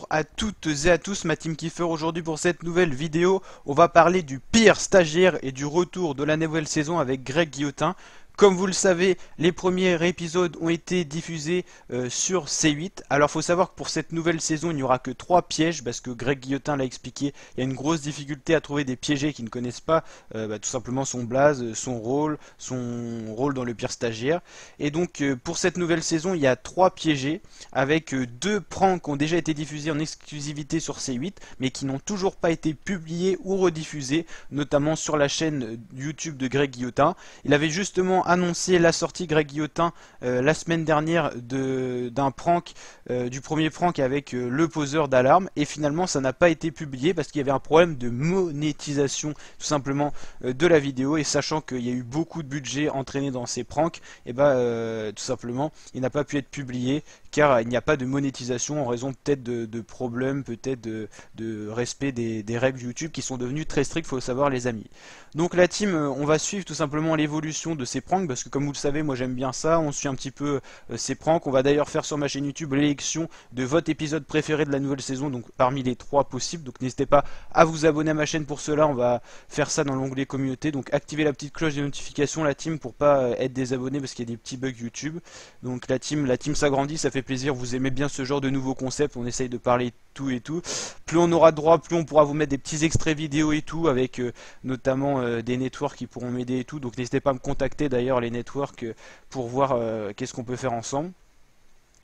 à toutes et à tous, ma team Kiefer. Aujourd'hui pour cette nouvelle vidéo, on va parler du pire stagiaire et du retour de la nouvelle saison avec Greg Guillotin. Comme vous le savez, les premiers épisodes ont été diffusés sur C8. Alors il faut savoir que pour cette nouvelle saison, il n'y aura que 3 pièges, parce que Greg Guillotin l'a expliqué, il y a une grosse difficulté à trouver des piégés qui ne connaissent pas tout simplement son blaze, son rôle dans le pire stagiaire. Et donc pour cette nouvelle saison, il y a 3 piégés, avec 2 pranks qui ont déjà été diffusés en exclusivité sur C8, mais qui n'ont toujours pas été publiés ou rediffusés, notamment sur la chaîne YouTube de Greg Guillotin. Il avait justement annoncé la sortie Greg Guillotin la semaine dernière d'un prank, du premier prank avec le poseur d'alarme, et finalement ça n'a pas été publié parce qu'il y avait un problème de monétisation tout simplement de la vidéo, et sachant qu'il y a eu beaucoup de budget entraîné dans ces pranks, et tout simplement il n'a pas pu être publié car il n'y a pas de monétisation en raison peut-être de problèmes, peut-être de respect des règles YouTube qui sont devenues très strictes, faut le savoir les amis. Donc la team, on va suivre tout simplement l'évolution de ces pranks, parce que comme vous le savez, moi j'aime bien ça, on suit un petit peu ces pranks. On va d'ailleurs faire sur ma chaîne YouTube l'élection de votre épisode préféré de la nouvelle saison, donc parmi les 3 possibles, donc n'hésitez pas à vous abonner à ma chaîne pour cela. On va faire ça dans l'onglet communauté, donc activez la petite cloche de notification la team pour pas être désabonné parce qu'il y a des petits bugs YouTube. Donc la team s'agrandit, ça fait plaisir, vous aimez bien ce genre de nouveaux concepts, on essaye de parler tout et tout. Plus on aura de droit, plus on pourra vous mettre des petits extraits vidéo et tout, avec notamment des networks qui pourront m'aider et tout. Donc n'hésitez pas à me contacter d'ailleurs les networks pour voir qu'est-ce qu'on peut faire ensemble.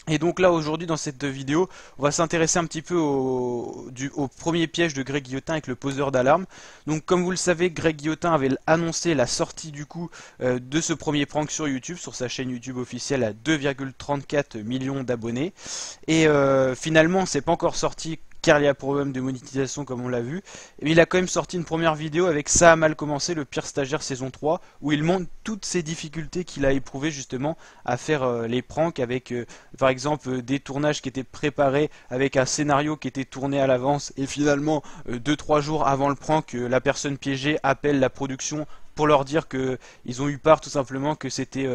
Et donc là aujourd'hui dans cette vidéo, on va s'intéresser un petit peu au premier piège de Greg Guillotin avec le poseur d'alarme. Donc comme vous le savez, Greg Guillotin avait annoncé la sortie du coup de ce premier prank sur YouTube, sur sa chaîne YouTube officielle à 2,34 millions d'abonnés. Et finalement c'est pas encore sorti car il y a problème de monétisation comme on l'a vu. Mais il a quand même sorti une première vidéo avec Ça a mal commencé, le pire stagiaire saison 3, où il montre toutes ces difficultés qu'il a éprouvées justement à faire les pranks avec par exemple des tournages qui étaient préparés avec un scénario qui était tourné à l'avance, et finalement 2-3 jours avant le prank, la personne piégée appelle la production pour leur dire que ils ont eu peur tout simplement que c'était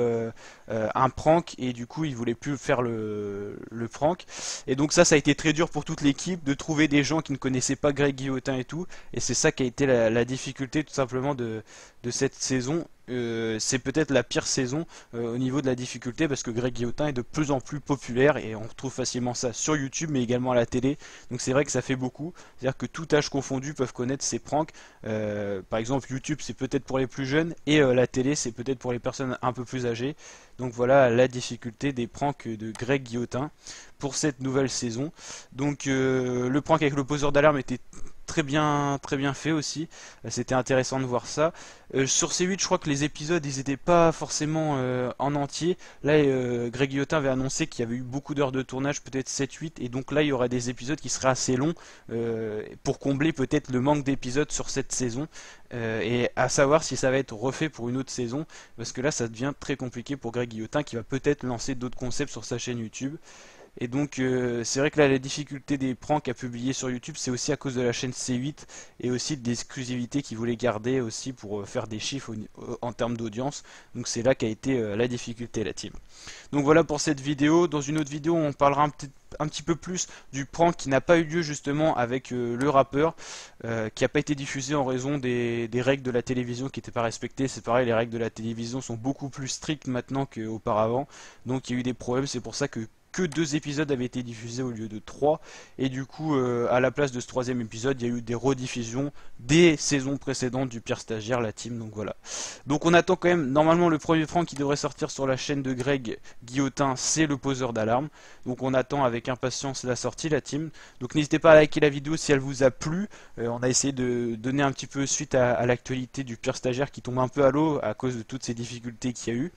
un prank, et du coup ils voulaient plus faire le prank. Et donc ça a été très dur pour toute l'équipe de trouver des gens qui ne connaissaient pas Greg Guillotin et tout, et c'est ça qui a été la difficulté tout simplement de cette saison. C'est peut-être la pire saison au niveau de la difficulté, parce que Greg Guillotin est de plus en plus populaire et on retrouve facilement ça sur YouTube mais également à la télé, donc c'est vrai que ça fait beaucoup, c'est à dire que tout âge confondu peuvent connaître ces pranks. Par exemple YouTube c'est peut-être pour les plus jeunes, et la télé c'est peut-être pour les personnes un peu plus âgées. Donc voilà la difficulté des pranks de Greg Guillotin pour cette nouvelle saison. Donc le prank avec le poseur d'alarme était très bien fait aussi, c'était intéressant de voir ça. Sur C8 je crois que les épisodes ils étaient pas forcément en entier. Là Greg Guillotin avait annoncé qu'il y avait eu beaucoup d'heures de tournage, peut-être 7-8, et donc là il y aurait des épisodes qui seraient assez longs pour combler peut-être le manque d'épisodes sur cette saison, et à savoir si ça va être refait pour une autre saison, parce que là ça devient très compliqué pour Greg Guillotin qui va peut-être lancer d'autres concepts sur sa chaîne YouTube. Et donc c'est vrai que là la difficulté des pranks à publier sur YouTube, c'est aussi à cause de la chaîne C8 et aussi de l'exclusivité qu'ils voulaient garder aussi pour faire des chiffres en termes d'audience. Donc c'est là qu'a été la difficulté la team. Donc voilà pour cette vidéo. Dans une autre vidéo on parlera un petit peu plus du prank qui n'a pas eu lieu justement avec le rappeur, qui n'a pas été diffusé en raison des règles de la télévision qui n'étaient pas respectées. C'est pareil, les règles de la télévision sont beaucoup plus strictes maintenant qu'auparavant, donc il y a eu des problèmes, c'est pour ça que 2 épisodes avaient été diffusés au lieu de 3, et du coup à la place de ce 3e épisode il y a eu des rediffusions des saisons précédentes du pire stagiaire la team. Donc voilà, donc on attend quand même normalement le premier prank qui devrait sortir sur la chaîne de Greg Guillotin, c'est le poseur d'alarme, donc on attend avec impatience la sortie la team. Donc n'hésitez pas à liker la vidéo si elle vous a plu. On a essayé de donner un petit peu suite à l'actualité du pire stagiaire qui tombe un peu à l'eau à cause de toutes ces difficultés qu'il y a eu.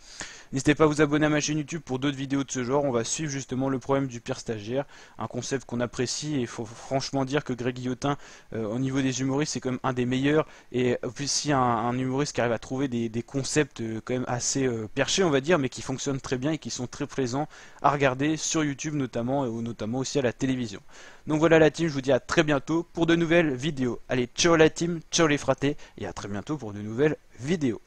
N'hésitez pas à vous abonner à ma chaîne YouTube pour d'autres vidéos de ce genre. On va suivre justement le problème du pire stagiaire, un concept qu'on apprécie, et il faut franchement dire que Greg Guillotin au niveau des humoristes c'est quand même un des meilleurs, et aussi un humoriste qui arrive à trouver des concepts quand même assez perchés on va dire, mais qui fonctionnent très bien et qui sont très présents à regarder sur YouTube notamment, ou notamment aussi à la télévision. Donc voilà la team, je vous dis à très bientôt pour de nouvelles vidéos. Allez, ciao la team, ciao les fratés, et à très bientôt pour de nouvelles vidéos.